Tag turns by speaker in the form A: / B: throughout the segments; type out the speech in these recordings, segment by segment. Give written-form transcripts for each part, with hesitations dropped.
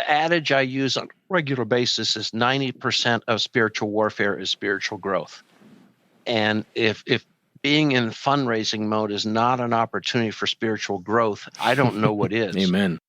A: The adage I use on a regular basis is 90% of spiritual warfare is spiritual growth. And if being in fundraising mode is not an opportunity for spiritual growth, I don't know what is.
B: Amen.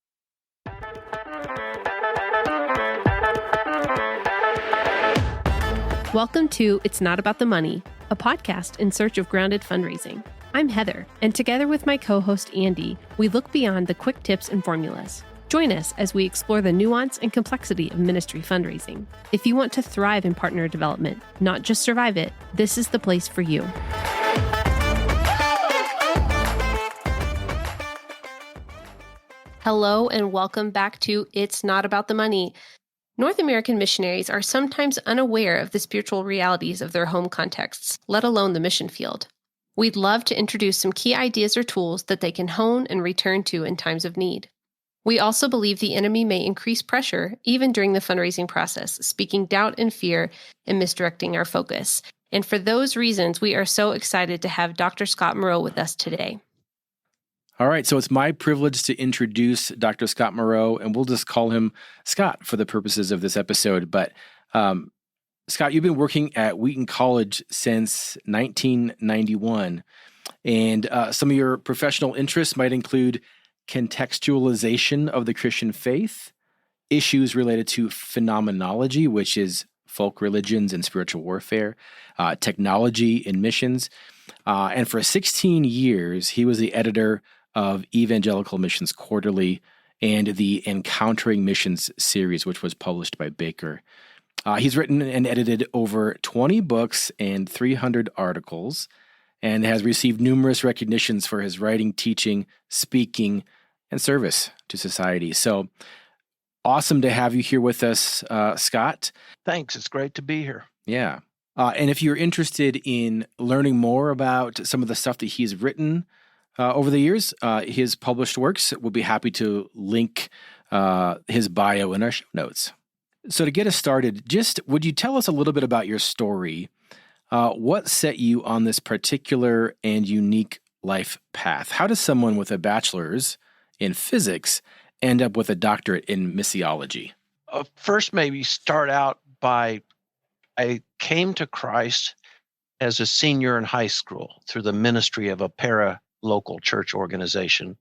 C: Welcome to It's Not About the Money, a podcast in search of grounded fundraising. I'm Heather, and together with my co-host Andy, we look beyond the quick tips and formulas. Join us as we explore the nuance and complexity of ministry fundraising. If you want to thrive in partner development, not just survive it, this is the place for you. Hello, and welcome back to It's Not About the Money. North American missionaries are sometimes unaware of the spiritual realities of their home contexts, let alone the mission field. We'd love to introduce some key ideas or tools that they can hone and return to in times of need. We also believe the enemy may increase pressure even during the fundraising process, speaking doubt and fear and misdirecting our focus. And for those reasons, we are so excited to have Dr. Scott Moreau with us today.
B: All right, so it's my privilege to introduce Dr. Scott Moreau, and we'll just call him Scott for the purposes of this episode. But Scott, you've been working at Wheaton College since 1991, and some of your professional interests might include contextualization of the Christian faith, issues related to phenomenology, which is folk religions and spiritual warfare, technology and missions. And for 16 years, he was the editor of Evangelical Missions Quarterly and the Encountering Missions series, which was published by Baker. He's written and edited over 20 books and 300 articles, and has received numerous recognitions for his writing, teaching, speaking, and service to society. So awesome to have you here with us, Scott.
A: Thanks. It's great to be here.
B: Yeah. And if you're interested in learning more about some of the stuff that he's written over the years, his published works, we'll be happy to link his bio in our show notes. So to get us started, just would you tell us a little bit about your story? What set you on this particular and unique life path? How does someone with a bachelor's in physics end up with a doctorate in missiology?
A: First, maybe start out by I came to Christ as a senior in high school through the ministry of a para-local church organization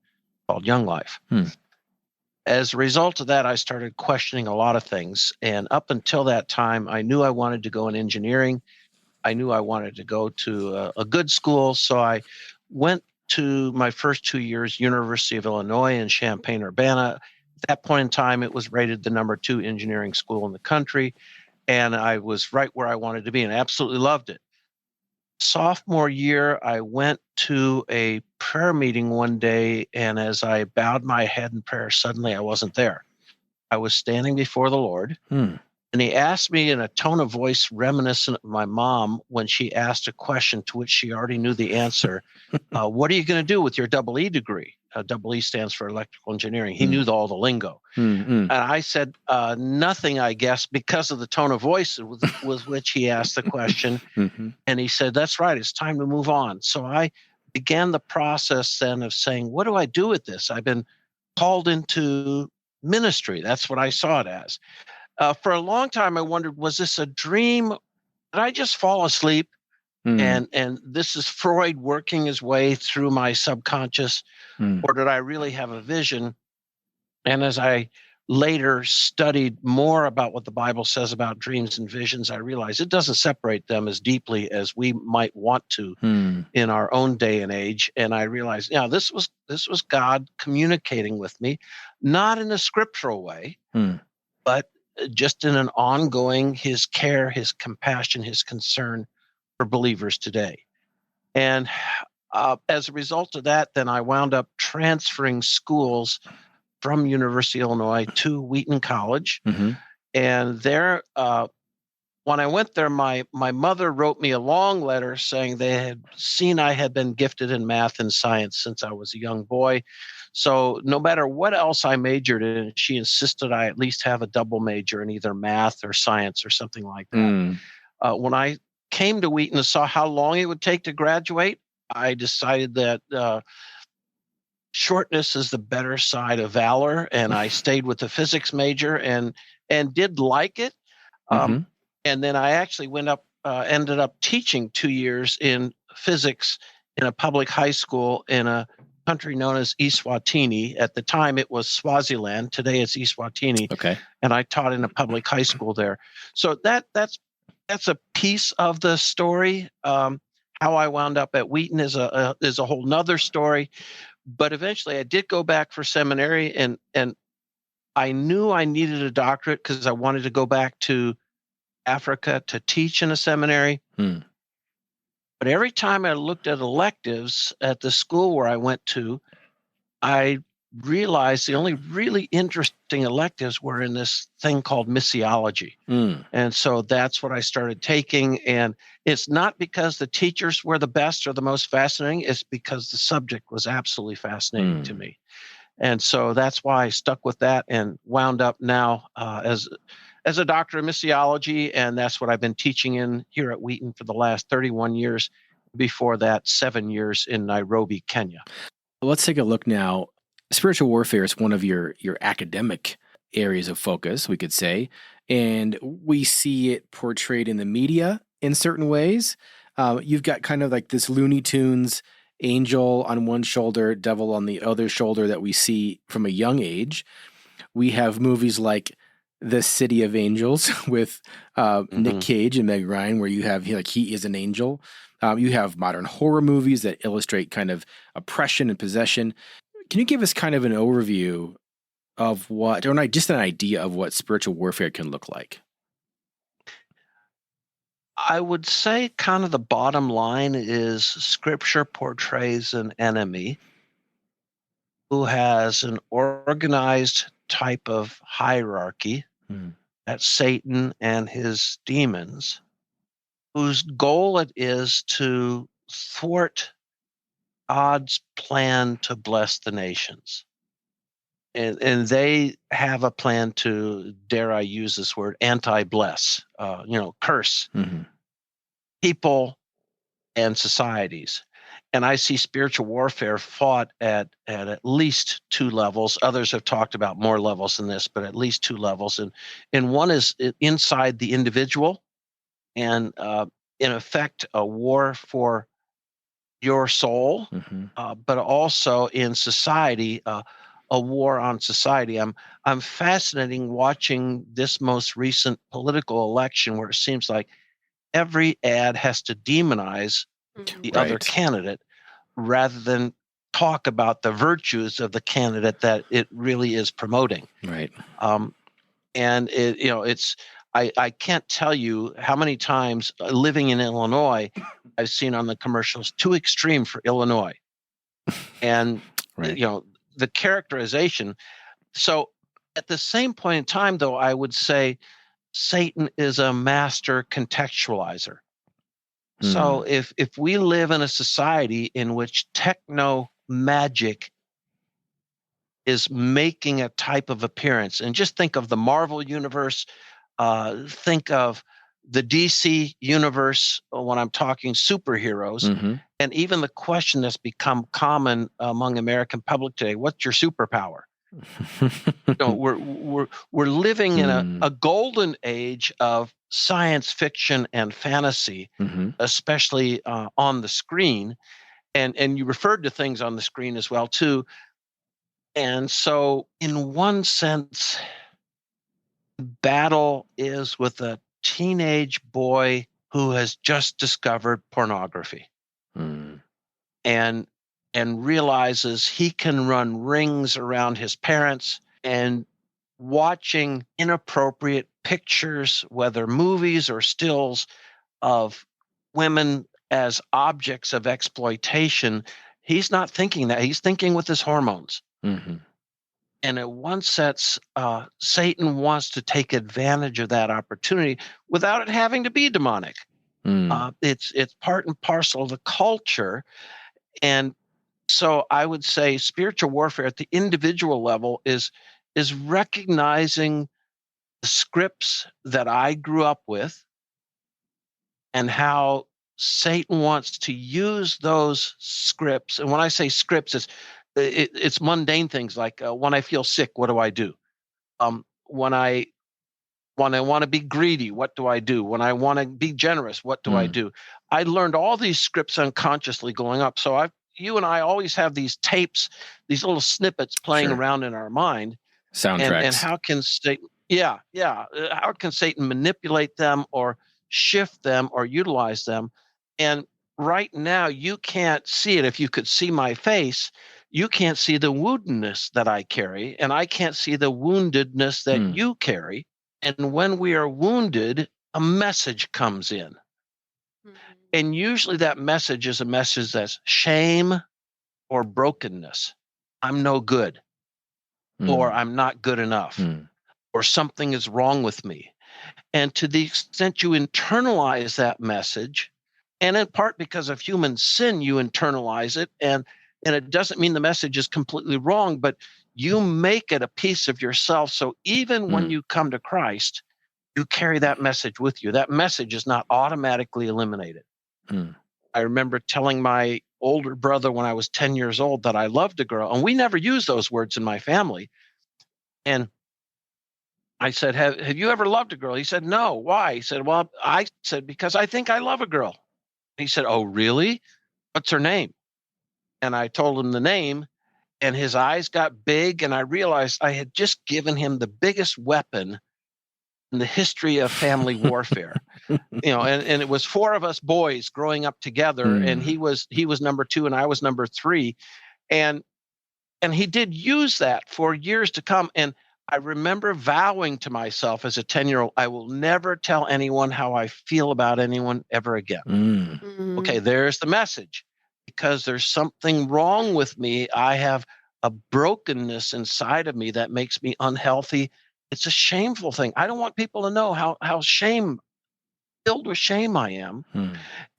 A: called Young Life. As a result of that, I started questioning a lot of things. And up until that time, I knew I wanted to go in engineering. I knew I wanted to go to a good school. So I went to my first 2 years, University of Illinois in Champaign-Urbana. At that point in time, it was rated the number 2 engineering school in the country. And I was right where I wanted to be and absolutely loved it. Sophomore year, I went to a prayer meeting one day, and as I bowed my head in prayer, suddenly I wasn't there. I was standing before the Lord, and he asked me in a tone of voice reminiscent of my mom when she asked a question to which she already knew the answer. What are you going to do with your double E degree? Double E stands for electrical engineering. He knew all the lingo. And I said, nothing, I guess, because of the tone of voice with which he asked the question. And he said, that's right, it's time to move on. So I began the process then of saying, what do I do with this? I've been called into ministry. That's what I saw it as. For a long time, I wondered, was this a dream? Did I just fall asleep? And this is Freud working his way through my subconscious, or did I really have a vision? And as I later studied more about what the Bible says about dreams and visions, I realized it doesn't separate them as deeply as we might want to in our own day and age. And I realized, this was God communicating with me, not in a scriptural way, but just in an ongoing, his care, his compassion, his concern for believers today. And as a result of that, then I wound up transferring schools from University of Illinois to Wheaton College. And there, when I went there, my mother wrote me a long letter saying they had seen I had been gifted in math and science since I was a young boy. So no matter what else I majored in, she insisted I at least have a double major in either math or science or something like that. When I came to Wheaton and saw how long it would take to graduate, I decided that shortness is the better side of valor, and I stayed with the physics major and did like it.
B: Mm-hmm.
A: And then I actually ended up teaching 2 years in physics in a public high school in a country known as Eswatini. At the time, it was Swaziland. Today, it's Eswatini.
B: Okay.
A: And I taught in a public high school there. So that's a piece of the story. How I wound up at Wheaton is a whole nother story. But eventually, I did go back for seminary, and I knew I needed a doctorate because I wanted to go back to Africa to teach in a seminary. But every time I looked at electives at the school where I went to, I realized the only really interesting electives were in this thing called missiology. And so that's what I started taking. And it's not because the teachers were the best or the most fascinating, it's because the subject was absolutely fascinating to me. And so that's why I stuck with that and wound up now as a doctor of missiology. And that's what I've been teaching in here at Wheaton for the last 31 years. Before that, 7 years in Nairobi, Kenya.
B: Let's take a look now. Spiritual warfare is one of your academic areas of focus, we could say. And we see it portrayed in the media in certain ways. You've got kind of like this Looney Tunes angel on one shoulder, devil on the other shoulder that we see from a young age. We have movies like The City of Angels with Nick Cage and Meg Ryan, where you have he is an angel. You have modern horror movies that illustrate kind of oppression and possession. Can you give us kind of an overview of just an idea of what spiritual warfare can look like?
A: I would say kind of the bottom line is Scripture portrays an enemy who has an organized type of hierarchy. That's Satan and his demons, whose goal it is to thwart God's plan to bless the nations. And they have a plan to, dare I use this word, anti-bless, curse people and societies. And I see spiritual warfare fought at least 2 levels. Others have talked about more levels than this, but at least 2 levels. And one is inside the individual, and in effect, a war for your soul, but also in society, a war on society. I'm fascinating watching this most recent political election where it seems like every ad has to demonize the other candidate rather than talk about the virtues of the candidate that it really is promoting.
B: Right.
A: And I can't tell you how many times living in Illinois, I've seen on the commercials, too extreme for Illinois. And, the characterization. So at the same point in time, though, I would say Satan is a master contextualizer. So if we live in a society in which techno magic is making a type of appearance, and just think of the Marvel universe, think of the DC universe when I'm talking superheroes, and even the question that's become common among American public today: what's your superpower? We're living in a golden age of science fiction and fantasy, especially on the screen, and you referred to things on the screen as well too. And so, in one sense, battle is with a teenage boy who has just discovered pornography, and realizes he can run rings around his parents, and watching inappropriate pictures, whether movies or stills, of women as objects of exploitation. He's not thinking that. He's thinking with his hormones. And in one sense, Satan wants to take advantage of that opportunity without it having to be demonic. It's part and parcel of the culture. And so I would say spiritual warfare at the individual level is recognizing the scripts that I grew up with and how Satan wants to use those scripts. And when I say scripts, it's it's mundane things like when I feel sick, what do I do? When I want to be greedy, what do I do? When I want to be generous, what do I do? I learned all these scripts unconsciously growing up. So you and I always have these tapes, these little snippets playing around in our mind.
B: Soundtracks.
A: And how can Satan, how can Satan manipulate them or shift them or utilize them? And right now, you can't see it. If you could see my face, you can't see the woundedness that I carry, and I can't see the woundedness that you carry. And when we are wounded, a message comes in. And usually that message is a message that's shame or brokenness. I'm no good, or I'm not good enough, or something is wrong with me. And to the extent you internalize that message, and in part because of human sin, you internalize it, and it doesn't mean the message is completely wrong, but you make it a piece of yourself. So even when you come to Christ, you carry that message with you. That message is not automatically eliminated. I remember telling my older brother when I was 10 years old that I loved a girl, and we never used those words in my family. And I said, have you ever loved a girl? He said, no. Why? He said, well, I said, because I think I love a girl. He said, oh, really? What's her name? And I told him the name, and his eyes got big, and I realized I had just given him the biggest weapon in the history of family warfare. And it was four of us boys growing up together, and he was number 2 and I was number 3. And he did use that for years to come. And I remember vowing to myself as a 10-year-old, I will never tell anyone how I feel about anyone ever again. Okay, there's the message. Because there's something wrong with me. I have a brokenness inside of me that makes me unhealthy. It's a shameful thing. I don't want people to know how filled with shame I am.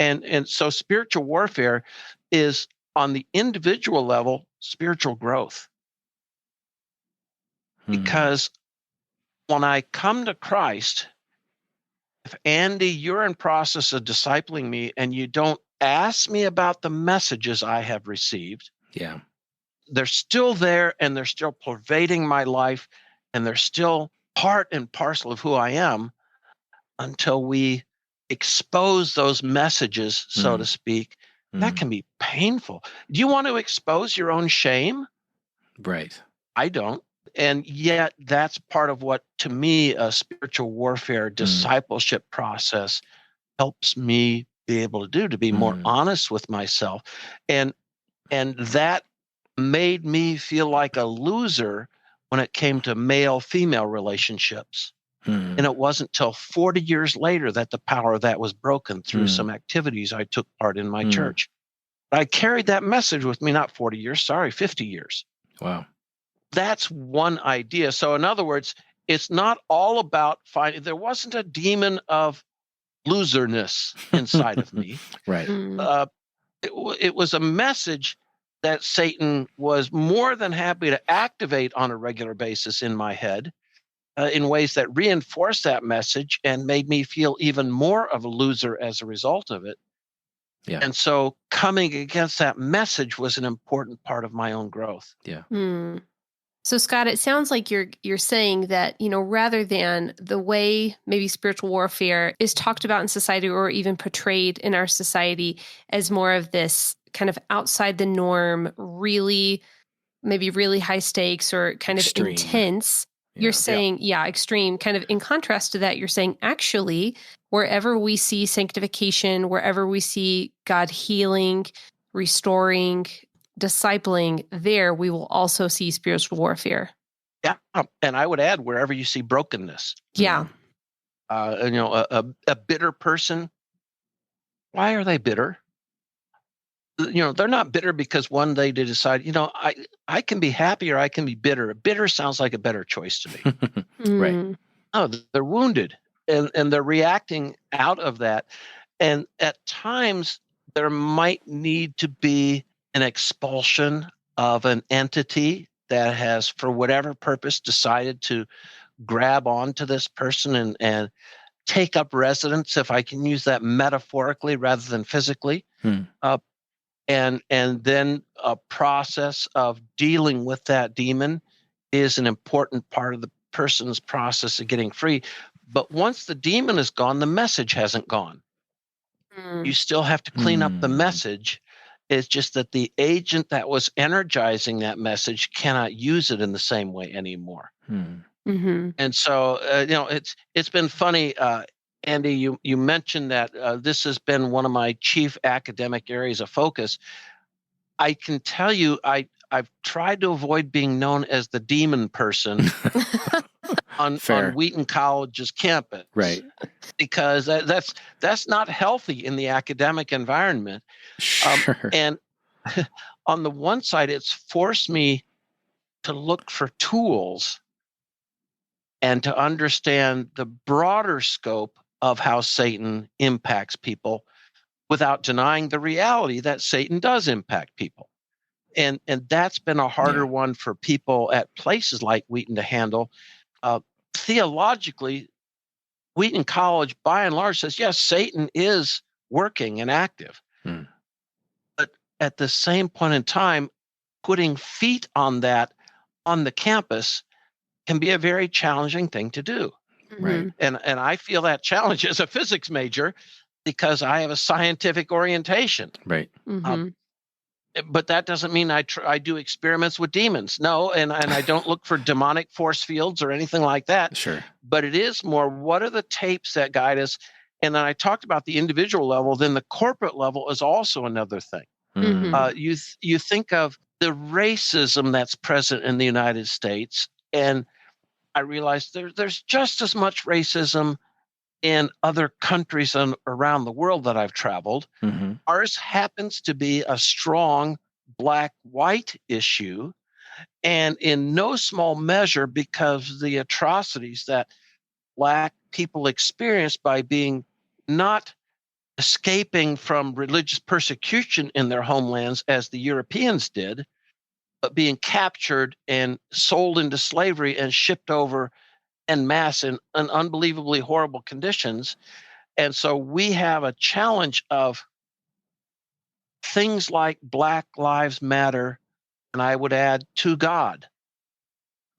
A: And so spiritual warfare is, on the individual level, spiritual growth. Because when I come to Christ, if Andy, you're in process of discipling me and you don't ask me about the messages I have received, they're still there and they're still pervading my life, and they're still part and parcel of who I am until we expose those messages, so to speak. That can be painful. Do you want to expose your own shame?
B: Right.
A: I don't. And yet that's part of what, to me, a spiritual warfare discipleship process helps me be able to do, to be more honest with myself. And that made me feel like a loser when it came to male-female relationships. And it wasn't till 40 years later that the power of that was broken through some activities I took part in my church. But I carried that message with me, not 40 years, 50 years.
B: Wow.
A: That's one idea. So in other words, it's not all about finding, there wasn't a demon of loserness inside of me.
B: Right.
A: It was a message that Satan was more than happy to activate on a regular basis in my head in ways that reinforced that message and made me feel even more of a loser as a result of it.
B: Yeah.
A: And so coming against that message was an important part of my own growth.
B: Yeah.
C: So Scott, it sounds like you're saying that, rather than the way maybe spiritual warfare is talked about in society or even portrayed in our society as more of this kind of outside the norm, really high stakes or kind
B: Extreme.
C: of intense. You're saying, extreme, kind of in contrast to that, you're saying actually, wherever we see sanctification, wherever we see God healing, restoring, discipling, there we will also see spiritual warfare.
A: Yeah. And I would add, wherever you see brokenness.
C: Yeah.
A: A bitter person, why are they bitter? They're not bitter because one day they decide, I can be happy or I can be bitter. Bitter sounds like a better choice to me.
B: Right.
A: Oh, they're wounded and they're reacting out of that. And at times there might need to be an expulsion of an entity that has, for whatever purpose, decided to grab onto this person and take up residence, if I can use that metaphorically rather than physically. and then a process of dealing with that demon is an important part of the person's process of getting free. But once the demon is gone, the message hasn't gone. You still have to clean up the message. It's just that the agent that was energizing that message cannot use it in the same way anymore. And so, it's been funny, Andy. You mentioned that this has been one of my chief academic areas of focus. I can tell you, I've tried to avoid being known as the demon person on Wheaton College's campus,
B: right?
A: Because that's not healthy in the academic environment.
B: Sure.
A: And on the one side, it's forced me to look for tools and to understand the broader scope of how Satan impacts people without denying the reality that Satan does impact people. And that's been a harder one for people at places like Wheaton to handle. Theologically, Wheaton College, by and large, says, yes, Satan is working and active. But at the same point in time, putting feet on that on the campus can be a very challenging thing to do.
B: Right.
A: And I feel that challenge as a physics major because I have a scientific orientation.
B: Right.
A: But that doesn't mean I do experiments with demons. No, and I don't look for demonic force fields or anything like that.
B: Sure.
A: But it is more, what are the tapes that guide us? And then I talked about the individual level. Then the corporate level is also another thing. You think of the racism that's present in the United States, and I realized there's just as much racism in other countries around the world that I've traveled. Ours happens to be a strong black-white issue, and in no small measure because the atrocities that Black people experience by being not escaping from religious persecution in their homelands as the Europeans did, but being captured and sold into slavery and shipped over en masse in unbelievably horrible conditions. And so we have a challenge of things like Black Lives Matter, and I would add to God.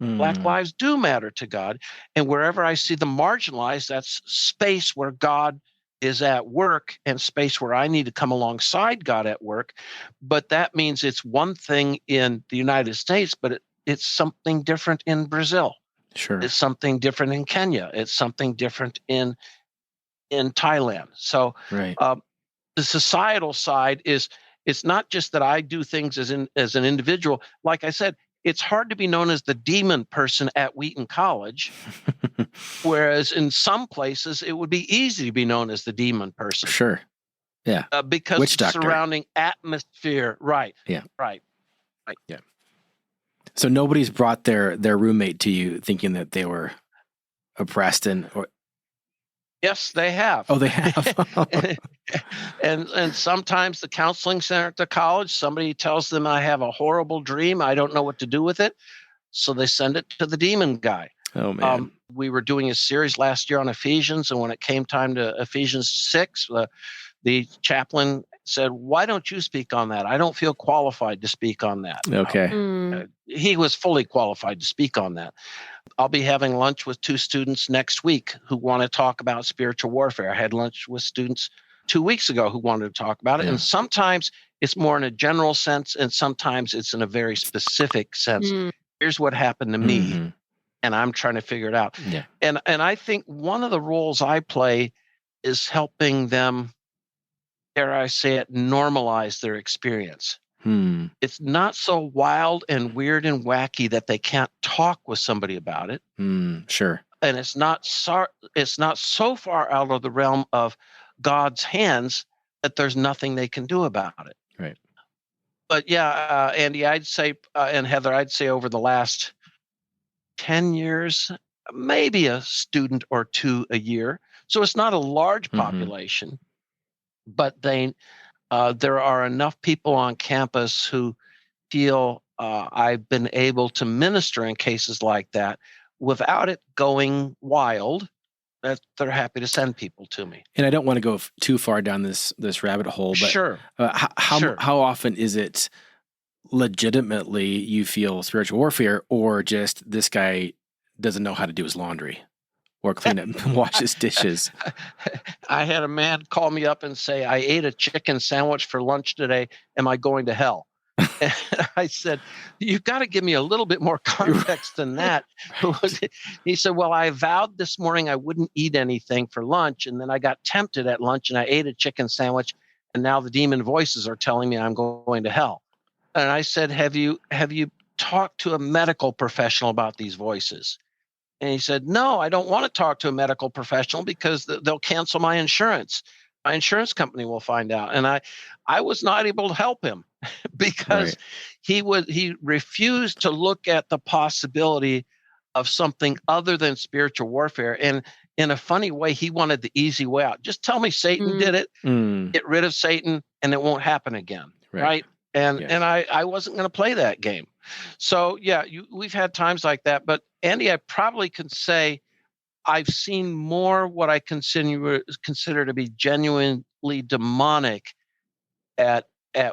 A: Black lives do matter to God. And wherever I see them marginalized, that's space where God is at work and space where I need to come alongside God at work. But that means it's one thing in the United States, but it's something different in Brazil.
B: Sure.
A: It's something different in Kenya. It's something different in Thailand. So the societal side is, it's not just that I do things as an individual. Like I said, it's hard to be known as the demon person at Wheaton College, whereas in some places it would be easy to be known as the demon person.
B: Sure. Yeah.
A: Because of the surrounding atmosphere. Right.
B: Yeah.
A: Right.
B: Yeah. So nobody's brought their roommate to you thinking that they were oppressed or.
A: Yes, they have.
B: Oh, they have.
A: and sometimes the counseling center at the college, somebody tells them I have a horrible dream. I don't know what to do with it. So they send it to the demon guy.
B: Oh, man.
A: We were doing a series last year on Ephesians. And when it came time to Ephesians 6, the chaplain said, why don't you speak on that? I don't feel qualified to speak on that.
B: Okay.
A: He was fully qualified to speak on that. I'll be having lunch with 2 students next week who want to talk about spiritual warfare. I had lunch with students 2 weeks ago who wanted to talk about it. And sometimes it's more in a general sense, and sometimes it's in a very specific sense. Here's what happened to me, and I'm trying to figure it out.
B: Yeah.
A: And I think one of the roles I play is helping them, dare I say it, normalize their experience. It's not so wild and weird and wacky that they can't talk with somebody about it.
B: Sure.
A: And it's not so far out of the realm of God's hands that there's nothing they can do about it.
B: Right.
A: But yeah, Andy, I'd say, and Heather, I'd say over the last 10 years, maybe a student or 2 a year. So it's not a large population, but there are enough people on campus who feel I've been able to minister in cases like that without it going wild that they're happy to send people to me.
B: And I don't want to go too far down this rabbit hole, but
A: Sure.
B: How often is it legitimately you feel spiritual warfare, or just this guy doesn't know how to do his laundry or clean up and wash his dishes?
A: I had a man call me up and say, I ate a chicken sandwich for lunch today. Am I going to hell? And I said, you've got to give me a little bit more context than that. He said, well, I vowed this morning I wouldn't eat anything for lunch. And then I got tempted at lunch and I ate a chicken sandwich. And now the demon voices are telling me I'm going to hell. And I said, have you talked to a medical professional about these voices? And he said, no, I don't want to talk to a medical professional because they'll cancel my insurance. My insurance company will find out. And I was not able to help him because he refused to look at the possibility of something other than spiritual warfare. And in a funny way, he wanted the easy way out. Just tell me Satan did it, get rid of Satan, and it won't happen again. Right. And I wasn't going to play that game. So, yeah, we've had times like that. But, Andy, I probably can say I've seen more what I consider to be genuinely demonic at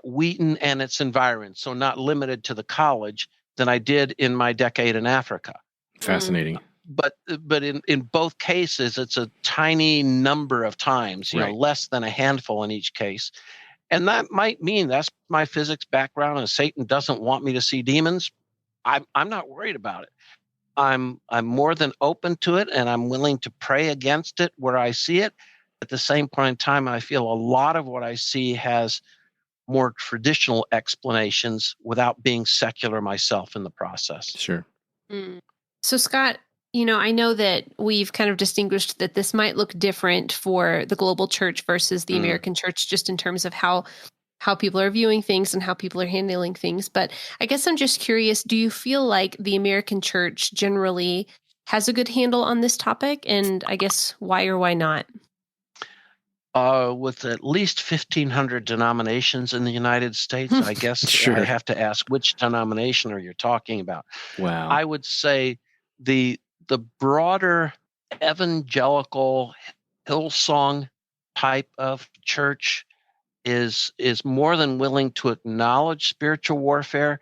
A: Wheaton and its environs, so not limited to the college, than I did in my decade in Africa.
B: Fascinating.
A: But in both cases, it's a tiny number of times, less than a handful in each case. And that might mean that's my physics background, and Satan doesn't want me to see demons. I'm not worried about it. I'm more than open to it, and I'm willing to pray against it where I see it. At the same point in time, I feel a lot of what I see has more traditional explanations without being secular myself in the process.
B: Sure.
C: So, Scott, I know that we've kind of distinguished that this might look different for the global church versus the American church, just in terms of how people are viewing things and how people are handling things. But I guess I'm just curious, do you feel like the American church generally has a good handle on this topic? And I guess why or why not?
A: With at least 1,500 denominations in the United States, I guess I have to ask, which denomination are you talking about?
B: Wow.
A: I would say the broader evangelical Hillsong type of church is more than willing to acknowledge spiritual warfare.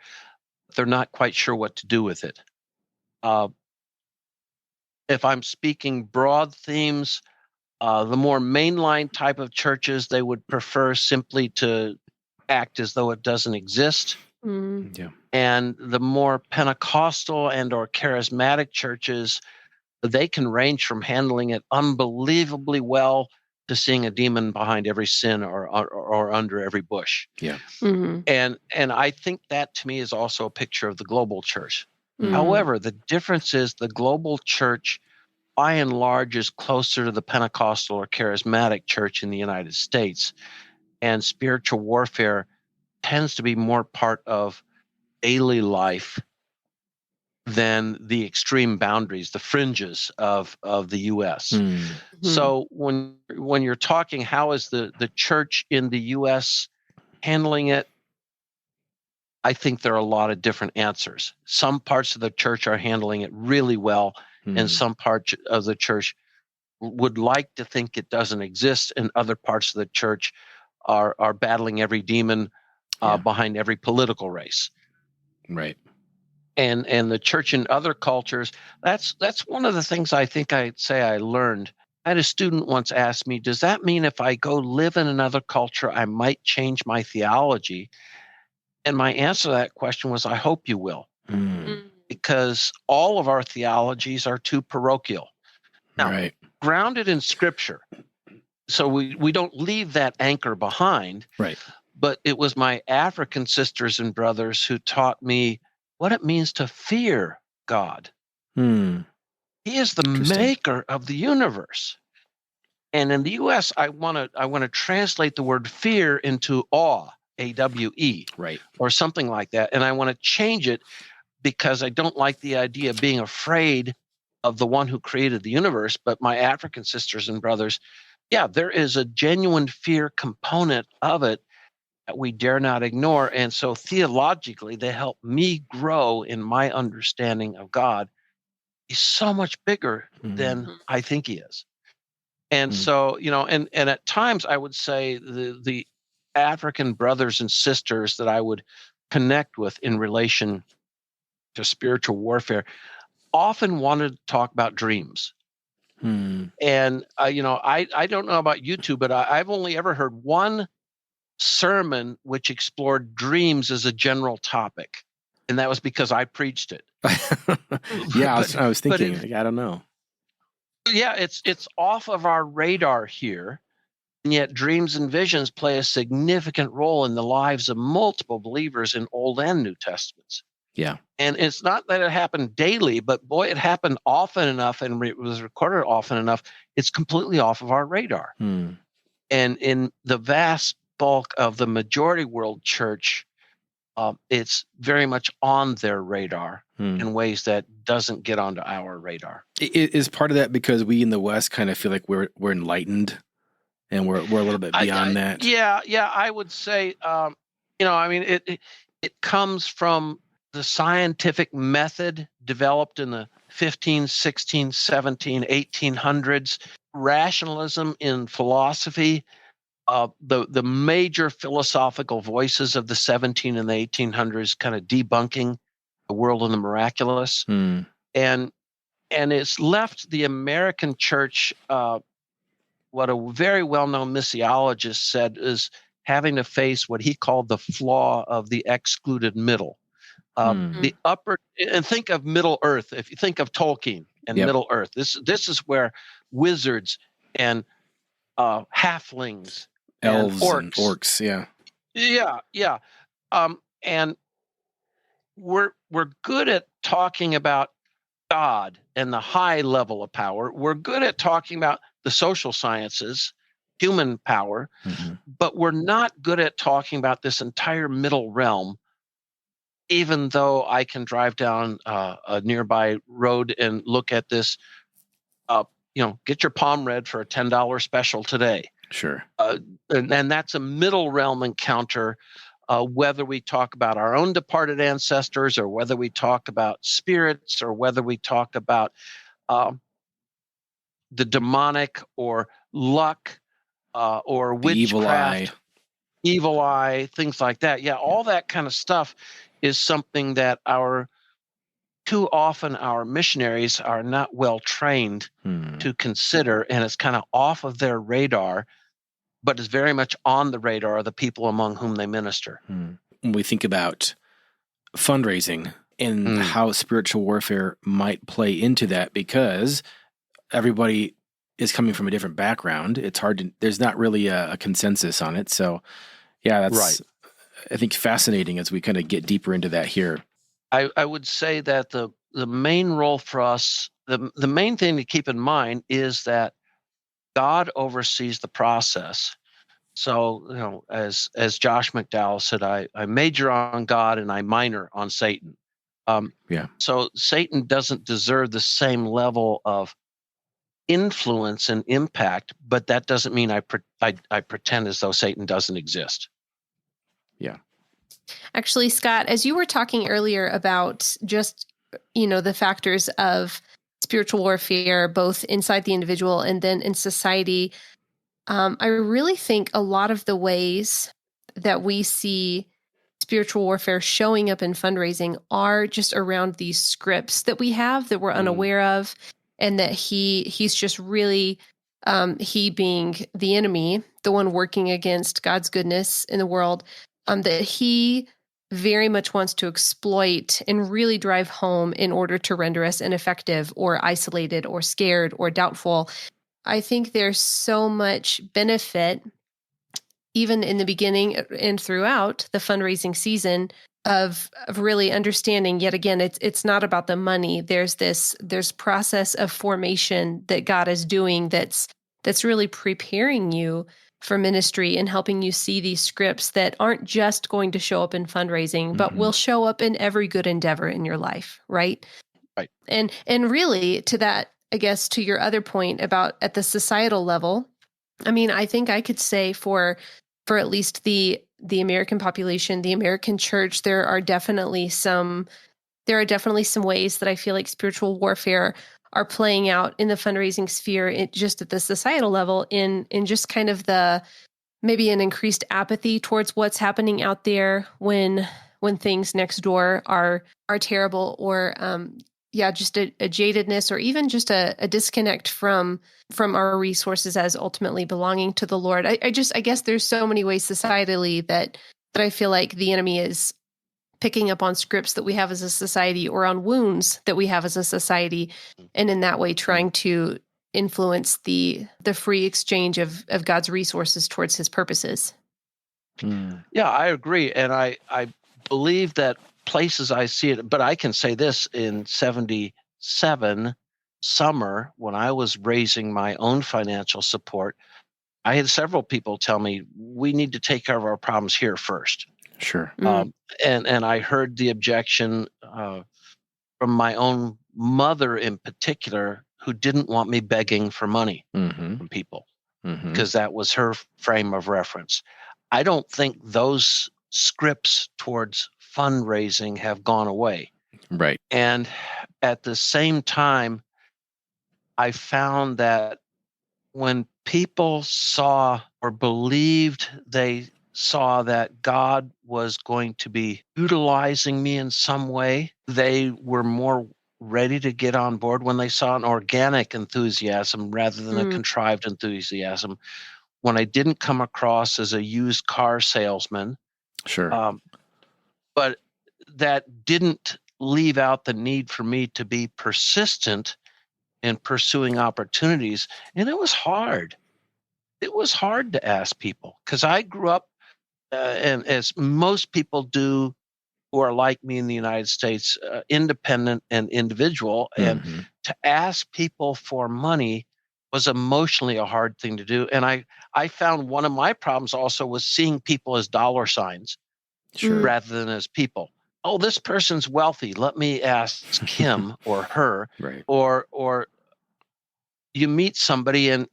A: They're not quite sure what to do with it. If I'm speaking broad themes, the more mainline type of churches, they would prefer simply to act as though it doesn't exist.
B: Yeah.
A: And the more Pentecostal and or charismatic churches, they can range from handling it unbelievably well to seeing a demon behind every sin or under every bush.
B: Yeah.
A: And I think that to me is also a picture of the global church. However, the difference is the global church, by and large, is closer to the Pentecostal or charismatic church in the United States. And spiritual warfare tends to be more part of daily life than the extreme boundaries, the fringes of the U.S. So when you're talking, how is the church in the U.S. handling it? I think there are a lot of different answers. Some parts of the church are handling it really well, and some parts of the church would like to think it doesn't exist, and other parts of the church are battling every demon behind every political race.
B: Right.
A: And the church in other cultures, that's one of the things I think I'd say I learned. I had a student once ask me, does that mean if I go live in another culture, I might change my theology? And my answer to that question was, I hope you will. Because all of our theologies are too parochial. Now, grounded in Scripture. So we don't leave that anchor behind.
B: Right.
A: But it was my African sisters and brothers who taught me what it means to fear God. He is the maker of the universe. And in the U.S., I want to translate the word fear into awe, A-W-E,
B: right,
A: or something like that. And I want to change it because I don't like the idea of being afraid of the one who created the universe. But my African sisters and brothers, there is a genuine fear component of it that we dare not ignore. And so theologically, they help me grow in my understanding of God. He's so much bigger than I think he is. And so, and at times I would say the African brothers and sisters that I would connect with in relation to spiritual warfare often wanted to talk about dreams. And, I don't know about you two, but I've only ever heard one sermon which explored dreams as a general topic. And that was because I preached it.
B: Yeah, I was thinking, I don't know.
A: Yeah, it's off of our radar here. And yet dreams and visions play a significant role in the lives of multiple believers in Old and New Testaments.
B: Yeah.
A: And it's not that it happened daily, but boy, it happened often enough and it was recorded often enough. It's completely off of our radar. And in the vast bulk of the majority world church, it's very much on their radar in ways that doesn't get onto our radar.
B: Is part of that because we in the West kind of feel like we're enlightened and we're a little bit beyond that?
A: Yeah, I would say, it comes from the scientific method developed in the 15, 16, 17, 1800s, rationalism in philosophy, the major philosophical voices of the 17 and the 1800s kind of debunking the world of the miraculous. And it's left the American church, what a very well-known missiologist said, is having to face what he called the flaw of the excluded middle. The upper, and think of Middle Earth. If you think of Tolkien and Middle Earth, this is where wizards and halflings,
B: elves
A: and
B: orcs,
A: yeah. And we're good at talking about God and the high level of power. We're good at talking about the social sciences, human power, but we're not good at talking about this entire middle realm. Even though I can drive down a nearby road and look at this, get your palm read for a $10 special today.
B: Sure.
A: And that's a middle realm encounter, whether we talk about our own departed ancestors or whether we talk about spirits or whether we talk about the demonic or luck or witchcraft, evil eye, things like that. Yeah, all that kind of stuff is something that too often our missionaries are not well trained to consider, and it's kind of off of their radar, but is very much on the radar of the people among whom they minister.
B: When we think about fundraising and how spiritual warfare might play into that, because everybody is coming from a different background, it's hard to, there's not really a consensus on it. So yeah, that's right. I think fascinating as we kind of get deeper into that here.
A: I would say that the main role for us, the main thing to keep in mind is that God oversees the process. So, as Josh McDowell said, I major on God and I minor on Satan. So Satan doesn't deserve the same level of influence and impact, but that doesn't mean I pretend as though Satan doesn't exist.
B: Yeah.
C: Actually, Scott, as you were talking earlier about just, the factors of spiritual warfare, both inside the individual and then in society, I really think a lot of the ways that we see spiritual warfare showing up in fundraising are just around these scripts that we have that we're unaware of, and that he's just really, he being the enemy, the one working against God's goodness in the world, that he very much wants to exploit and really drive home in order to render us ineffective or isolated or scared or doubtful. I think there's so much benefit, even in the beginning and throughout the fundraising season, of really understanding, yet again, it's not about the money. There's process of formation that God is doing that's really preparing you for ministry and helping you see these scripts that aren't just going to show up in fundraising, but will show up in every good endeavor in your life, right?
A: Right.
C: And really, to that, I guess, to your other point about at the societal level, I mean, I think I could say for at least the American population, the American church, there are definitely some ways that I feel like spiritual warfare are playing out in the fundraising sphere, just at the societal level, in just kind of the maybe an increased apathy towards what's happening out there when things next door are terrible, or just a jadedness, or even just a disconnect from our resources as ultimately belonging to the Lord. I guess there's so many ways societally that I feel like the enemy is picking up on scripts that we have as a society, or on wounds that we have as a society, and in that way trying to influence the free exchange of God's resources towards his purposes.
A: Yeah, I agree. And I believe that places I see it, but I can say this: in 77 summer, when I was raising my own financial support, I had several people tell me, we need to take care of our problems here first.
B: Sure.
A: And I heard the objection from my own mother in particular, who didn't want me begging for money from people, because that was her frame of reference. I don't think those scripts towards fundraising have gone away.
B: Right.
A: And at the same time, I found that when people saw or believed they saw that God was going to be utilizing me in some way, they were more ready to get on board when they saw an organic enthusiasm rather than a contrived enthusiasm. When I didn't come across as a used car salesman.
B: Sure.
A: But that didn't leave out the need for me to be persistent in pursuing opportunities. And it was hard. It was hard to ask people, because I grew up, and as most people do who are like me in the United States, independent and individual. And to ask people for money was emotionally a hard thing to do. And I found one of my problems also was seeing people as dollar signs rather than as people. Oh, this person's wealthy, let me ask him or her.
B: Right.
A: Or you meet somebody and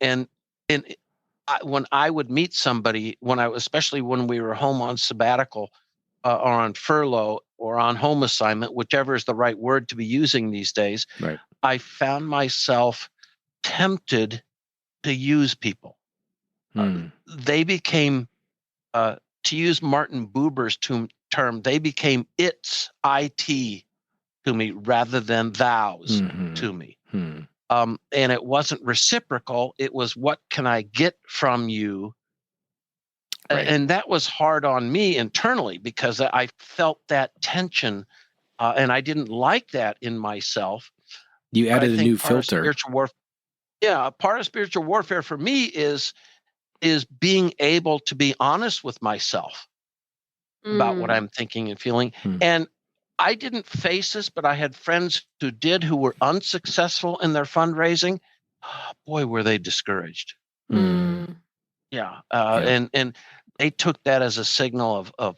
A: when I would meet somebody, especially when we were home on sabbatical, or on furlough, or on home assignment, whichever is the right word to be using these days,
B: right,
A: I found myself tempted to use people. They became, to use Martin Buber's term, they became IT to me rather than thous to me. And it wasn't reciprocal. It was, what can I get from you? Right. And that was hard on me internally, because I felt that tension, and I didn't like that in myself.
B: You added a new filter.
A: Part of spiritual warfare for me is being able to be honest with myself about what I'm thinking and feeling. And I didn't face this, but I had friends who did, who were unsuccessful in their fundraising. Oh, boy, were they discouraged. Yeah. And they took that as a signal of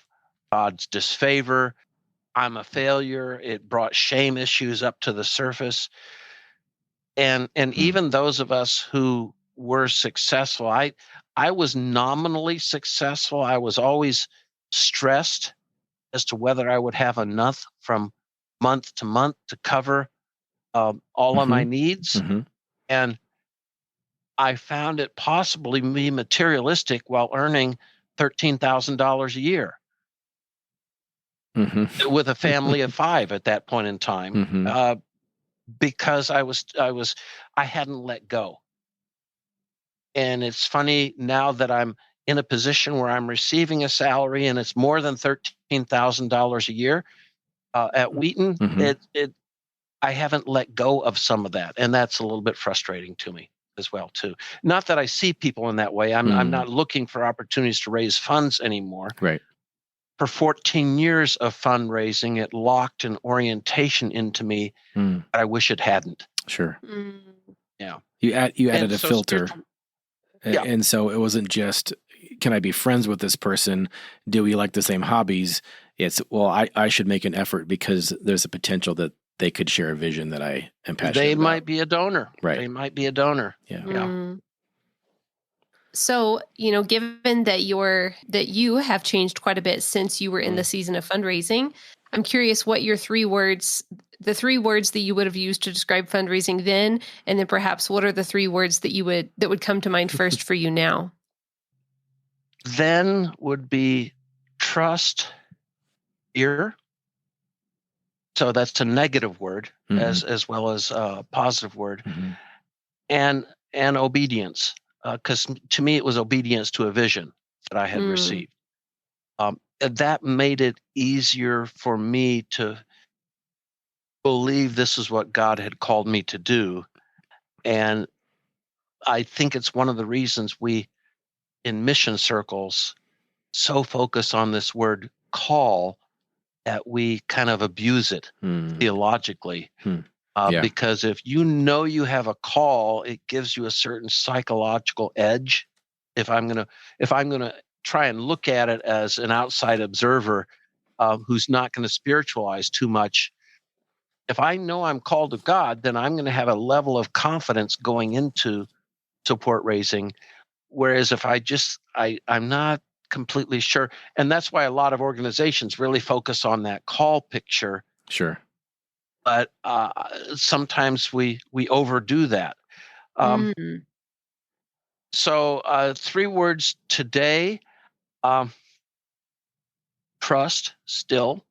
A: God's disfavor. I'm a failure. It brought shame issues up to the surface. And even those of us who were successful, I was nominally successful. I was always stressed as to whether I would have enough from month to month to cover all of my needs. And I found it possibly be materialistic while earning $13,000 a year with a family of 5 at that point in time, because I hadn't let go. And it's funny now that I'm in a position where I'm receiving a salary and it's more than $13,000 a year at Wheaton. I haven't let go of some of that, and that's a little bit frustrating to me as well too. Not that I see people in that way. I'm not looking for opportunities to raise funds anymore.
B: Right.
A: For 14 years of fundraising, it locked an orientation into me that I wish it hadn't.
B: Sure.
A: Yeah.
B: You added a filter. And so it wasn't just, can I be friends with this person? Do we like the same hobbies? It's, well, I should make an effort because there's a potential that they could share a vision that I am passionate about.
A: They might be a donor.
B: Right.
A: They might be a donor.
B: Yeah.
C: So, given that you have changed quite a bit since you were in the season of fundraising, I'm curious what your the 3 words that you would have used to describe fundraising then, and then perhaps what are the 3 words that would come to mind first for you now?
A: Then would be trust, fear. So that's a negative word as well as a positive word, and obedience. Because to me, it was obedience to a vision that I had received. That made it easier for me to believe this is what God had called me to do. And I think it's one of the reasons we, in mission circles, so focus on this word call that we kind of abuse it theologically. Because if you know you have a call, it gives you a certain psychological edge. If I'm gonna try and look at it as an outside observer who's not going to spiritualize too much, if I know I'm called of God, then I'm going to have a level of confidence going into support raising. Whereas if I'm not completely sure, and that's why a lot of organizations really focus on that call picture.
B: Sure.
A: But sometimes we overdo that. So 3 words today: trust. Still,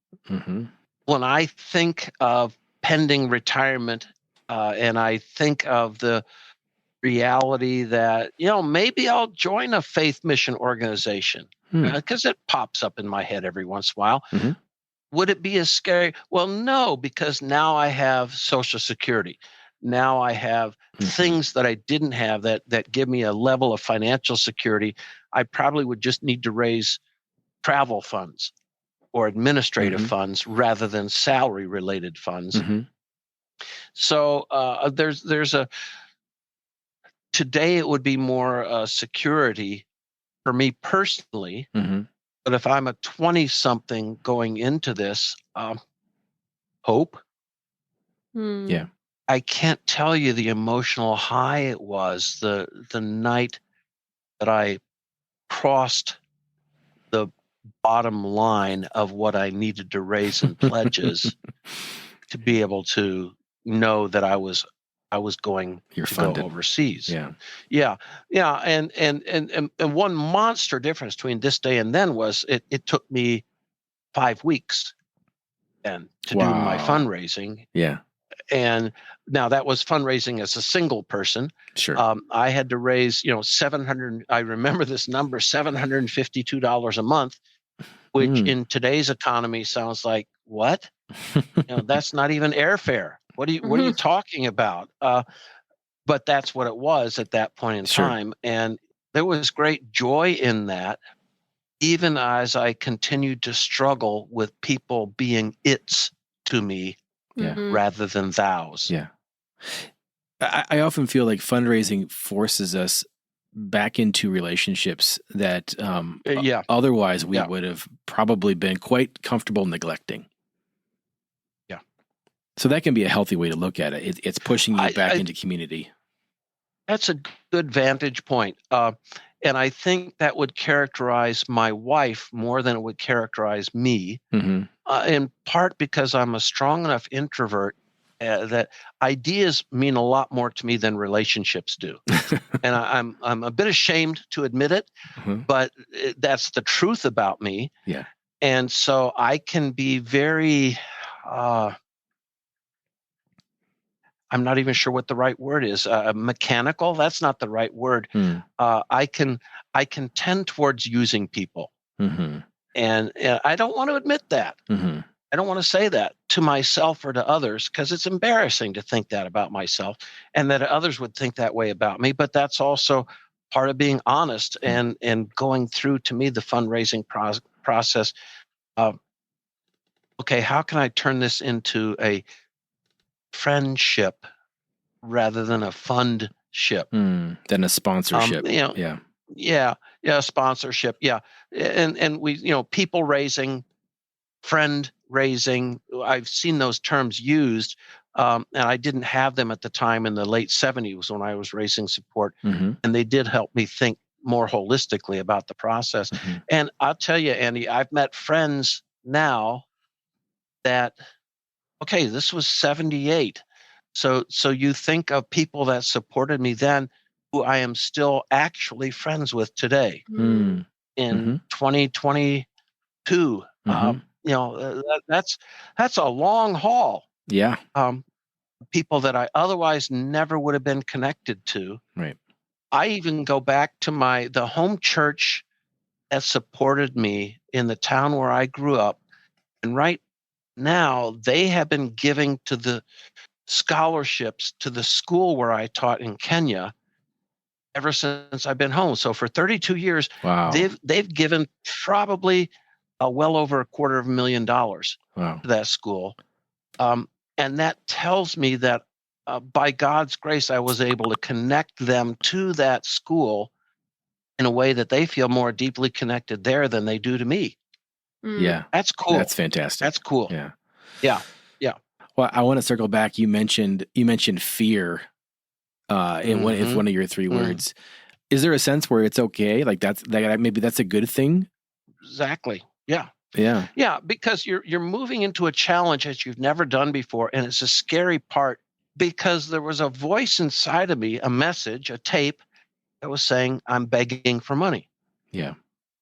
A: when I think of pending retirement, and I think of the reality that maybe I'll join a faith mission organization, because it pops up in my head every once in a while. Would it be as scary? Well, no, because now I have Social Security. Now I have things that I didn't have that give me a level of financial security. I probably would just need to raise travel funds or administrative funds rather than salary related funds. So today it would be more security for me personally. But if I'm a 20-something going into this, hope.
B: Yeah.
A: I can't tell you the emotional high it was the night that I crossed the bottom line of what I needed to raise in pledges to be able to know that I was going to go overseas. Yeah. And one monster difference between this day and then was it took me 5 weeks then to do my fundraising.
B: Yeah.
A: And now that was fundraising as a single person.
B: Sure.
A: I had to raise, I remember this number, $752 a month, which in today's economy sounds like, what? That's not even airfare. What are you talking about? But that's what it was at that point in time. And there was great joy in that, even as I continued to struggle with people being its to me rather than thous.
B: Yeah. I often feel like fundraising forces us back into relationships that otherwise we would have probably been quite comfortable neglecting.
A: Yeah.
B: So that can be a healthy way to look at it. It's pushing you back into community.
A: That's a good vantage point. And I think that would characterize my wife more than it would characterize me, in part because I'm a strong enough introvert that ideas mean a lot more to me than relationships do. And I'm a bit ashamed to admit it, but that's the truth about me.
B: Yeah.
A: And so I can be very, I'm not even sure what the right word is. Mechanical. That's not the right word. I can tend towards using people, and I don't want to admit that. I don't want to say that to myself or to others because it's embarrassing to think that about myself, and that others would think that way about me. But that's also part of being honest and going through, to me, the fundraising process. Okay, how can I turn this into a friendship rather than a fundship,
B: than a sponsorship?
A: Sponsorship. Yeah. And we, people raising, friend raising, I've seen those terms used. And I didn't have them at the time in the late 70s when I was raising support. And they did help me think more holistically about the process. And I'll tell you, Andy, I've met friends now that, okay, this was 78. So you think of people that supported me then who I am still actually friends with today
B: Mm.
A: in 2022. That's a long haul.
B: Yeah.
A: People that I otherwise never would have been connected to.
B: Right.
A: I even go back to the home church that supported me in the town where I grew up. And right now, they have been giving to the scholarships to the school where I taught in Kenya ever since I've been home. So for 32 years,
B: Wow.
A: they've given probably well over $250,000
B: Wow.
A: to that school. And that tells me that by God's grace, I was able to connect them to that school in a way that they feel more deeply connected there than they do to me.
B: Yeah.
A: That's cool.
B: That's fantastic.
A: That's cool.
B: Yeah.
A: Yeah.
B: Well, I want to circle back. You mentioned fear in one of your three words. Is there a sense where it's okay? Like maybe that's a good thing?
A: Exactly. Yeah.
B: Yeah.
A: Yeah, because you're moving into a challenge that you've never done before, and it's a scary part because there was a voice inside of me, a message, a tape that was saying, I'm begging for money.
B: Yeah.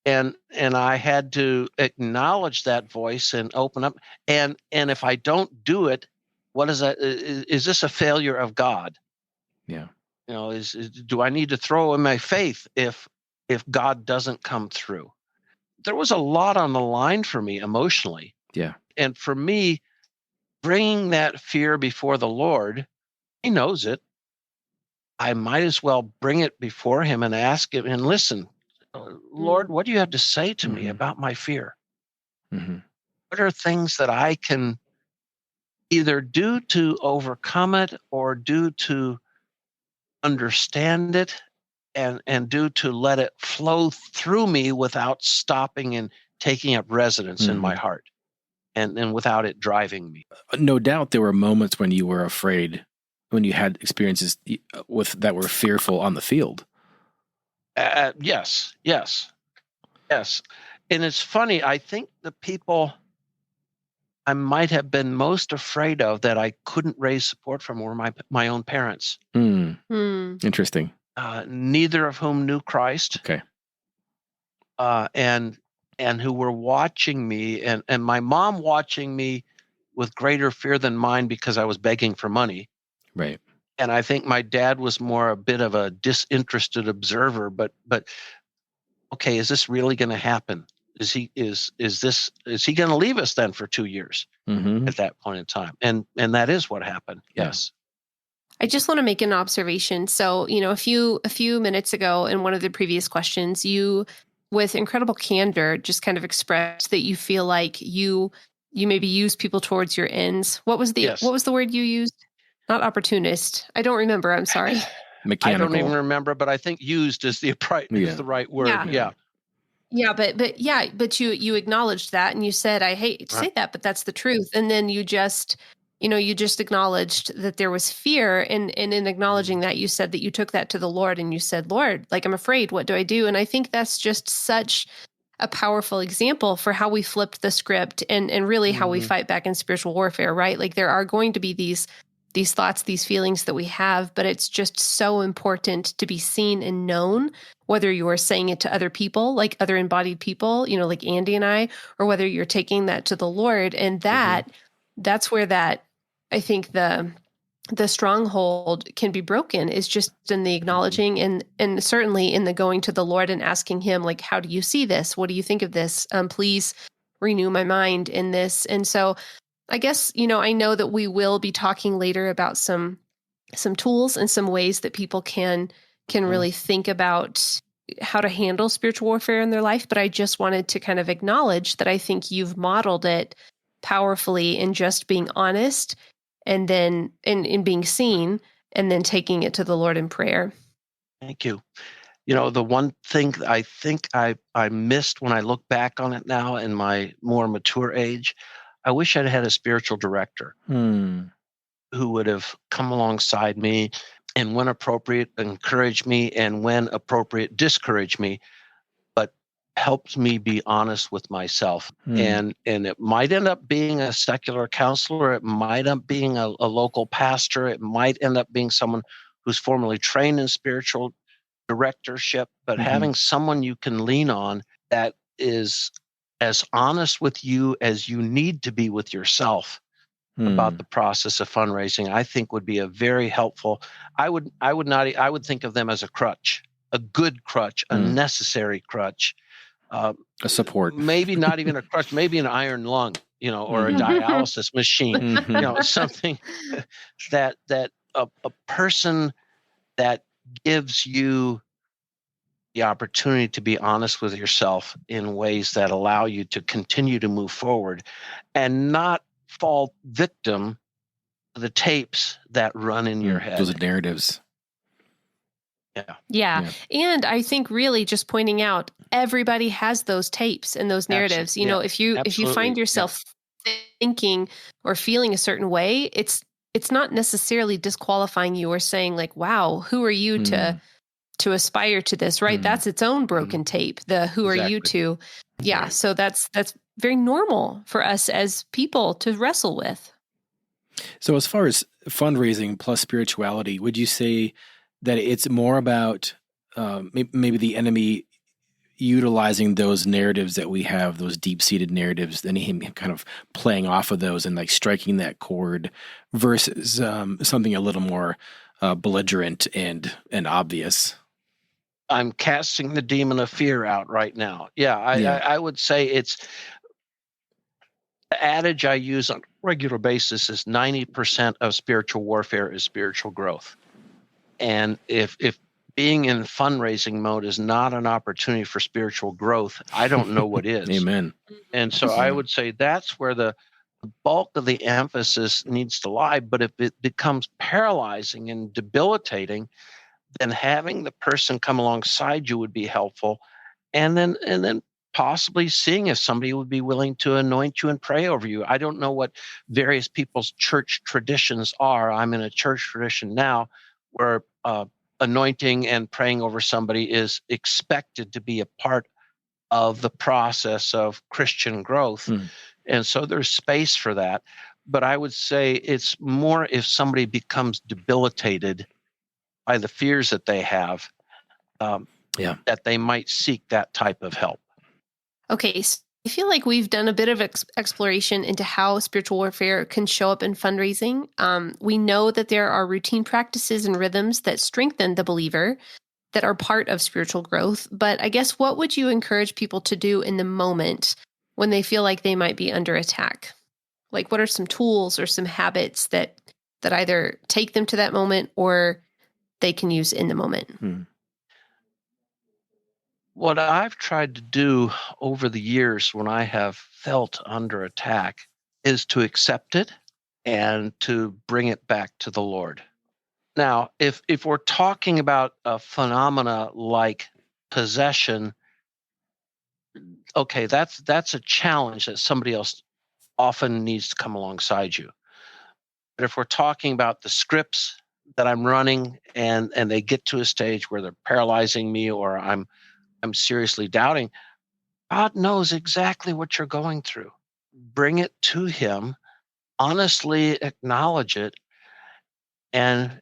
A: And I had to acknowledge that voice and open up. And if I don't do it, what is that? Is this a failure of God?
B: Yeah.
A: Do I need to throw in my faith if God doesn't come through? There was a lot on the line for me emotionally.
B: Yeah.
A: And for me, bringing that fear before the Lord, He knows it. I might as well bring it before Him and ask Him and listen, Lord, what do you have to say to me about my fear? What are things that I can either do to overcome it or do to understand it and do to let it flow through me without stopping and taking up residence in my heart and without it driving me?
B: No doubt there were moments when you were afraid, when you had experiences that were fearful on the field.
A: Yes. And it's funny, I think the people I might have been most afraid of that I couldn't raise support from were my own parents.
B: Interesting.
A: Neither of whom knew Christ.
B: Okay.
A: And who were watching me and my mom watching me with greater fear than mine because I was begging for money.
B: Right.
A: And I think my dad was more a bit of a disinterested observer, but okay, is this really going to happen? Is he going to leave us then for 2 years at that point in time? And that is what happened. Yes.
C: I just want to make an observation. So, a few minutes ago in one of the previous questions, you, with incredible candor, just kind of expressed that you feel like you maybe use people towards your ends. What was the word you used? Not opportunist. I don't remember. I'm sorry.
B: Mechanical.
A: I don't even remember, but I think used is the right word.
C: Yeah, but you acknowledged that and you said, I hate to say that, but that's the truth. And then you just acknowledged that there was fear. And in acknowledging that, you said that you took that to the Lord and you said, Lord, like, I'm afraid, what do I do? And I think that's just such a powerful example for how we flipped the script and really how we fight back in spiritual warfare, right? Like there are going to be these thoughts, these feelings that we have, but it's just so important to be seen and known, whether you are saying it to other people, like other embodied people, like Andy and I, or whether you're taking that to the Lord. And that's where I think the stronghold can be broken is just in the acknowledging and certainly in the going to the Lord and asking Him, like, how do you see this? What do you think of this? Please renew my mind in this. And so I guess, I know that we will be talking later about some tools and some ways that people can really think about how to handle spiritual warfare in their life. But I just wanted to kind of acknowledge that I think you've modeled it powerfully in just being honest and then in being seen and then taking it to the Lord in prayer.
A: Thank you. The one thing I think I missed when I look back on it now in my more mature age, I wish I'd had a spiritual director who would have come alongside me and when appropriate, encourage me and when appropriate, discourage me. But helped me be honest with myself. And it might end up being a secular counselor. It might end up being a local pastor. It might end up being someone who's formally trained in spiritual directorship, but having someone you can lean on that is as honest with you as you need to be with yourself about the process of fundraising, I think would be a very helpful. I would think of them as a crutch, a good crutch, a necessary crutch.
B: A support.
A: Maybe not even a crutch, maybe an iron lung, or a dialysis machine, something that a person that gives you the opportunity to be honest with yourself in ways that allow you to continue to move forward and not fall victim to the tapes that run in your head.
B: Those narratives.
C: Yeah. And I think really just pointing out, everybody has those tapes and those narratives. If you find yourself thinking or feeling a certain way, it's not necessarily disqualifying you or saying like, wow, who are you to aspire to this, right? That's its own broken tape. Who are you to? Yeah. Right. So that's very normal for us as people to wrestle with.
B: So as far as fundraising plus spirituality, would you say that it's more about maybe the enemy utilizing those narratives that we have, those deep-seated narratives, and him kind of playing off of those and like striking that chord versus something a little more belligerent and obvious?
A: I'm casting the demon of fear out right now. I would say it's the adage I use on a regular basis is 90% of spiritual warfare is spiritual growth. And if being in fundraising mode is not an opportunity for spiritual growth, I don't know what is.
B: Amen.
A: And so I would say that's where the bulk of the emphasis needs to lie. But if it becomes paralyzing and debilitating, then having the person come alongside you would be helpful. And then possibly seeing if somebody would be willing to anoint you and pray over you. I don't know what various people's church traditions are. I'm in a church tradition now where anointing and praying over somebody is expected to be a part of the process of Christian growth. And so there's space for that. But I would say it's more if somebody becomes debilitated by the fears that they have, that they might seek that type of help.
C: Okay, so I feel like we've done a bit of exploration into how spiritual warfare can show up in fundraising. We know that there are routine practices and rhythms that strengthen the believer that are part of spiritual growth. But I guess what would you encourage people to do in the moment when they feel like they might be under attack? Like, what are some tools or some habits that either take them to that moment or they can use in the moment?
A: What I've tried to do over the years when I have felt under attack is to accept it and to bring it back to the Lord. Now, if we're talking about a phenomena like possession, okay, that's a challenge that somebody else often needs to come alongside you. But if we're talking about the scripts that I'm running and they get to a stage where they're paralyzing me or I'm seriously doubting, God knows exactly what you're going through. Bring it to him, honestly acknowledge it, and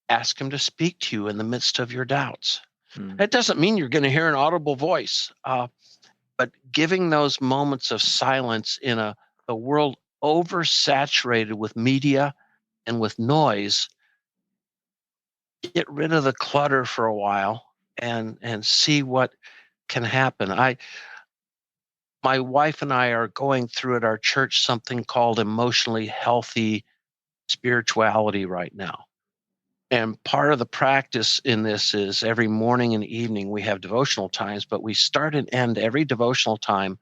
A: ask him to speak to you in the midst of your doubts. That doesn't mean you're going to hear an audible voice, but giving those moments of silence in a world oversaturated with media and with noise, get rid of the clutter for a while and see what can happen. My wife and I are going through at our church something called emotionally healthy spirituality right now. And part of the practice in this is every morning and evening we have devotional times, but we start and end every devotional time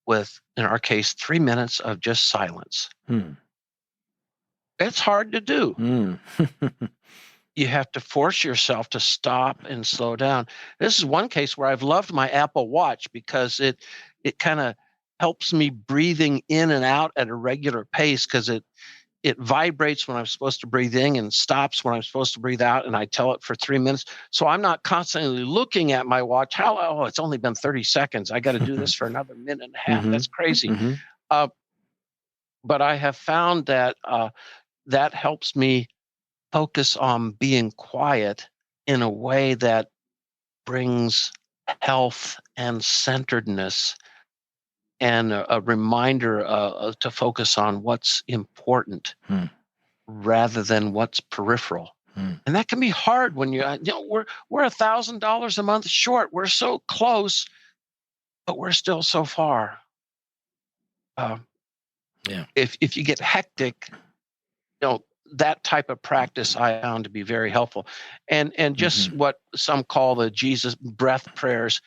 A: with, in our case, 3 minutes of just silence. It's hard to do. You have to force yourself to stop and slow down. This is one case where I've loved my Apple Watch because it kind of helps me breathing in and out at a regular pace because it it vibrates when I'm supposed to breathe in and stops when I'm supposed to breathe out. And I tell it for 3 minutes. So I'm not constantly looking at my watch. It's only been 30 seconds. I got to do this for another minute and a half. That's crazy. But I have found that that helps me focus on being quiet in a way that brings health and centeredness and a reminder to focus on what's important rather than what's peripheral. And that can be hard when we're $1,000 a month short. We're so close, but we're still so far. If you get hectic, that type of practice I found to be very helpful. And just what some call the Jesus breath prayers.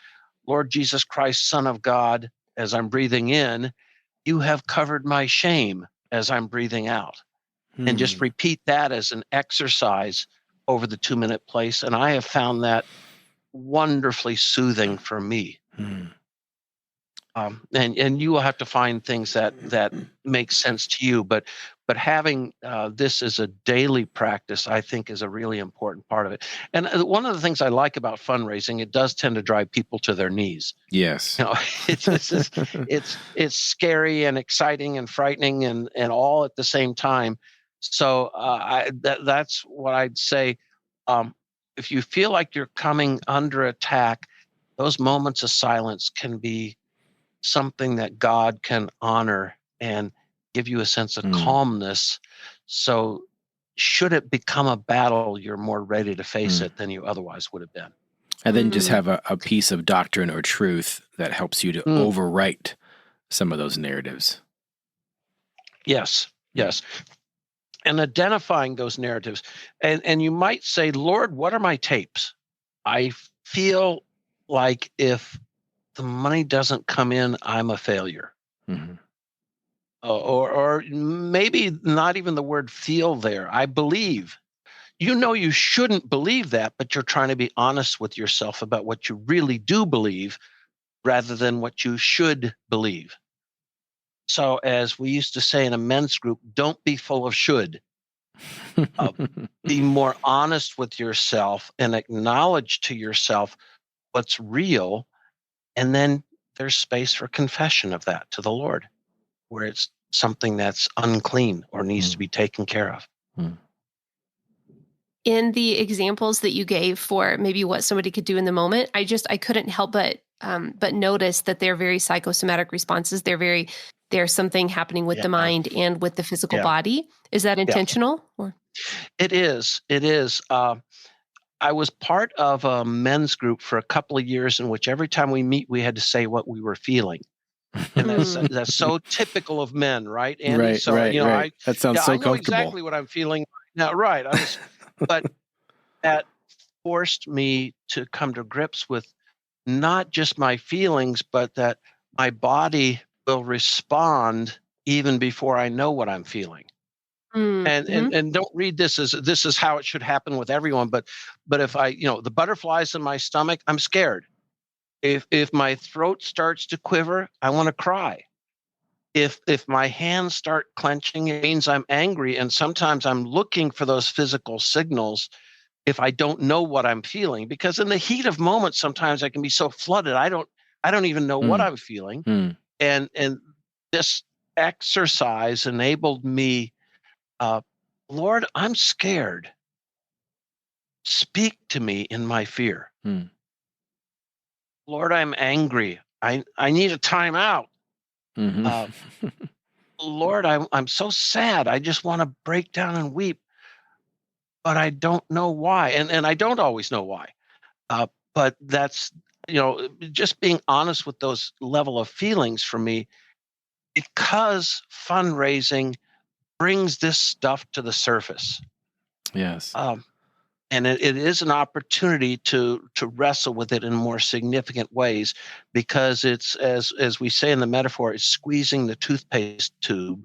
A: Lord Jesus Christ, Son of God, as I'm breathing in, you have covered my shame as I'm breathing out. And just repeat that as an exercise over the 2-minute place. And I have found that wonderfully soothing for me. And you will have to find things that make sense to you. But having this as a daily practice, I think, is a really important part of it. And one of the things I like about fundraising, it does tend to drive people to their knees.
B: Yes.
A: It's scary and exciting and frightening and all at the same time. So that's what I'd say. If you feel like you're coming under attack, those moments of silence can be something that God can honor and give you a sense of calmness. So should it become a battle, you're more ready to face it than you otherwise would have been.
B: And then just have a piece of doctrine or truth that helps you to overwrite some of those narratives.
A: Yes. And identifying those narratives. And you might say, Lord, what are my tapes? I feel like if the money doesn't come in, I'm a failure. Or maybe not even the word feel there. I believe. You shouldn't believe that, but you're trying to be honest with yourself about what you really do believe rather than what you should believe. So as we used to say in a men's group, don't be full of should. Be more honest with yourself and acknowledge to yourself what's real. And then there's space for confession of that to the Lord, where it's something that's unclean or needs to be taken care of.
C: In the examples that you gave for maybe what somebody could do in the moment, I couldn't help but notice that they're very psychosomatic responses. There's something happening with the mind and with the physical body. Is that intentional? Or?
A: It is. I was part of a men's group for a couple of years in which every time we meet, we had to say what we were feeling. And that's so typical of men, right, Andy?
B: Right,
A: so,
B: right. That sounds so
A: I know
B: comfortable.
A: exactly what I'm feeling now, right. But that forced me to come to grips with not just my feelings, but that my body will respond even before I know what I'm feeling. And don't read this as this is how it should happen with everyone. But if I, the butterflies in my stomach, I'm scared. If my throat starts to quiver, I want to cry. If my hands start clenching, it means I'm angry. And sometimes I'm looking for those physical signals if I don't know what I'm feeling, because in the heat of moments, sometimes I can be so flooded. I don't even know what I'm feeling. And this exercise enabled me, Lord, I'm scared. Speak to me in my fear. Lord, I'm angry. I need a timeout. Lord, I'm so sad. I just want to break down and weep, but I don't know why. And I don't always know why. But that's, just being honest with those level of feelings for me, because fundraising brings this stuff to the surface.
B: Yes.
A: And it is an opportunity to wrestle with it in more significant ways, because it's, as we say in the metaphor, it's squeezing the toothpaste tube,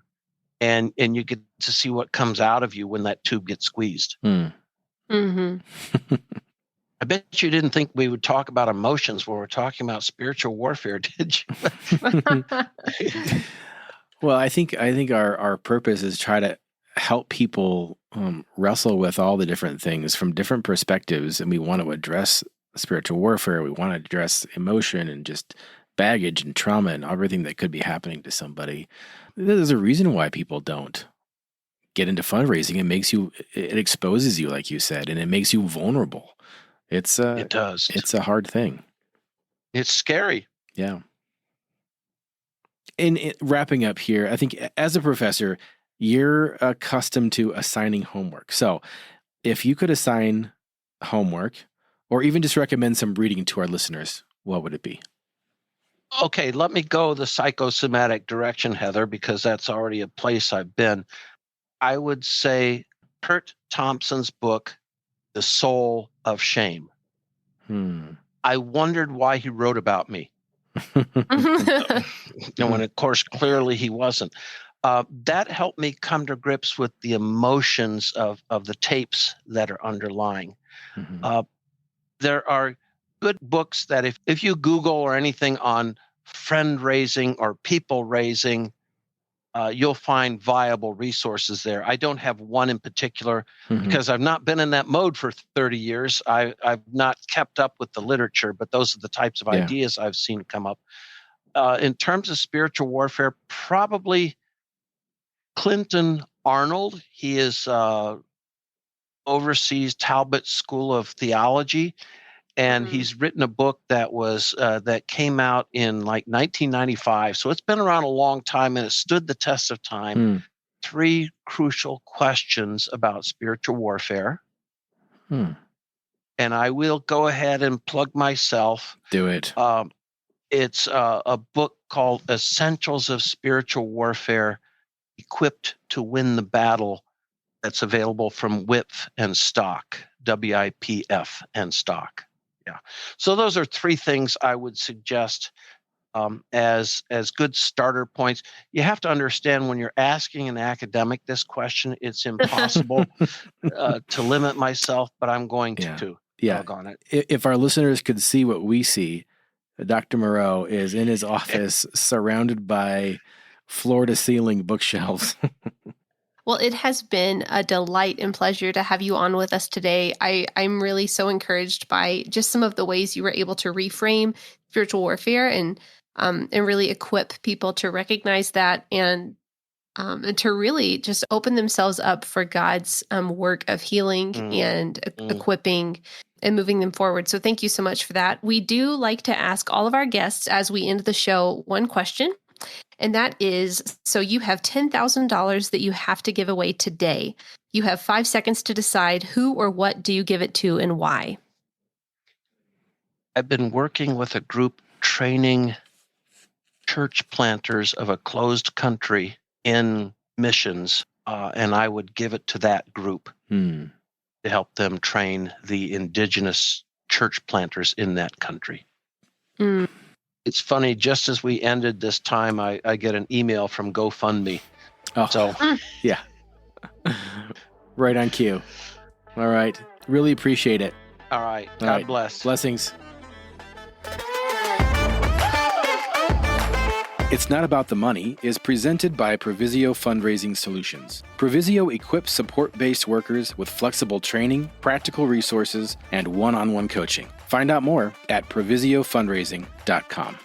A: and you get to see what comes out of you when that tube gets squeezed. I bet you didn't think we would talk about emotions when we're talking about spiritual warfare, did you?
B: Well, I think our purpose is try to help people wrestle with all the different things from different perspectives. And we want to address spiritual warfare. We want to address emotion and just baggage and trauma and everything that could be happening to somebody. There's a reason why people don't get into fundraising. It exposes you, like you said, and it makes you vulnerable. It does. It's a hard thing.
A: It's scary.
B: Yeah. In wrapping up here, I think as a professor, you're accustomed to assigning homework. So if you could assign homework or even just recommend some reading to our listeners, what would it be?
A: Okay, let me go the psychosomatic direction, Heather, because that's already a place I've been. I would say Kurt Thompson's book, The Soul of Shame. I wondered why he wrote about me. When, of course, clearly he wasn't. That helped me come to grips with the emotions of the tapes that are underlying. There are good books that if you Google or anything on friend raising or people raising, you'll find viable resources there. I don't have one in particular because I've not been in that mode for 30 years. I've not kept up with the literature, but those are the types of ideas I've seen come up. In terms of spiritual warfare, probably Clinton Arnold. He is oversees Talbot School of Theology. And he's written a book that came out in like 1995. So it's been around a long time and it stood the test of time. 3 crucial questions about spiritual warfare. And I will go ahead and plug myself.
B: Do it.
A: It's a book called Essentials of Spiritual Warfare, Equipped to Win the Battle. That's available from WIPF and Stock, WIPF and Stock. Yeah. So those are 3 things I would suggest as good starter points. You have to understand when you're asking an academic this question, it's impossible to limit myself, but I'm going to. Doggone it.
B: If our listeners could see what we see, Dr. Moreau is in his office surrounded by floor-to-ceiling bookshelves.
C: Well, it has been a delight and pleasure to have you on with us today. I'm really so encouraged by just some of the ways you were able to reframe spiritual warfare and really equip people to recognize that and to really just open themselves up for God's work of healing and equipping and moving them forward. So thank you so much for that. We do like to ask all of our guests as we end the show one question. And that is, so you have $10,000 that you have to give away today. You have 5 seconds to decide who or what do you give it to and why.
A: I've been working with a group training church planters of a closed country in missions, and I would give it to that group to help them train the indigenous church planters in that country. It's funny, just as we ended this time, I get an email from GoFundMe.
B: Oh, so yeah. Right on cue. All right. Really appreciate it.
A: All right. God bless.
B: Blessings. It's Not About the Money is presented by Provisio Fundraising Solutions. Provisio equips support-based workers with flexible training, practical resources, and one-on-one coaching. Find out more at provisiofundraising.com.